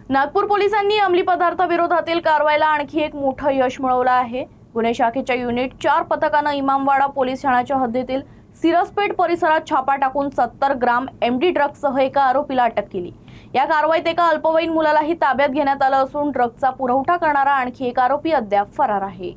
नागपूर पोलिसांनी अंमली पदार्थाविरोधातील कारवाईला आणखी एक मोठं यश मिळवलं आहे। गुन्हे शाखेच्या युनिट 4 पथकानं इमामवाडा पोलीस ठाण्याच्या हद्दीतील सिरसपेठ परिसरात छापा टाकून 70 ग्राम एमडी ड्रग्जसह एका आरोपीला अटक केली। या कारवाईत एका अल्पवयीन मुलालाही ताब्यात घेण्यात आलं असून ड्रग्जचा पुरवठा करणारा आणखी एक आरोपी अद्याप फरार आहे।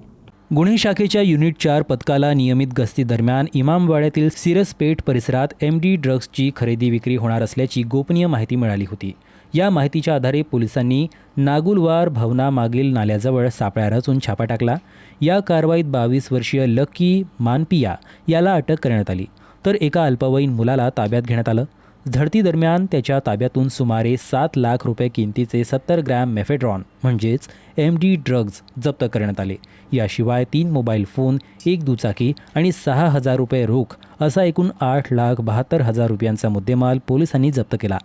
गुन्हे शाखेच्या युनिट 4 पथकाला नियमित गस्ती दरम्यान इमामवाड्यातील सिरसपेठ परिसरात एमडी ड्रग्जची खरेदी विक्री होणार असल्याची गोपनीय माहिती मिळाली होती। या माहितीच्या आधारे पोलिसांनी नागुलवार भवनामागील नाल्याजवळ सापळा रचून छापा टाकला। या कारवाईत 22 वर्षीय लकी मानपिया याला अटक करण्यात आली, तर एका अल्पवयीन मुलाला ताब्यात घेण्यात आलं। झडती दरम्यान त्याच्या ताब्यातून सुमारे 7 लाख रुपये किमतीचे 70 ग्रॅम मेफेड्रॉन म्हणजेच एमडी ड्रग्ज जप्त करण्यात आले। याशिवाय 3 मोबाईल फोन, 1 दुचाकी आणि 6,000 रुपये रोख असा एकूण 8,72,000 रुपयांचा मुद्देमाल पोलिसांनी जप्त केला।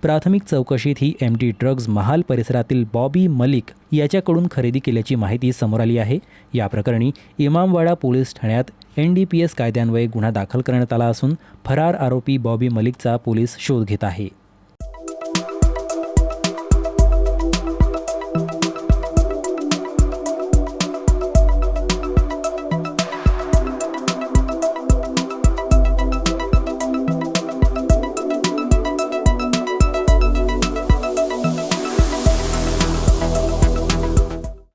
प्राथमिक चौकशीत ही एमडी ड्रग्ज महाल परिसरातील बॉबी मलिक याच्याकडून खरेदी केल्याची माहिती समोर आली आहे। या प्रकरणी इमामवाडा पोलीस ठाण्यात NDPS कायद्यान्वये गुन्हा दाखल करण्यात आला असून फरार आरोपी बॉबी मलिकचा पोलीस शोध घेत आहे।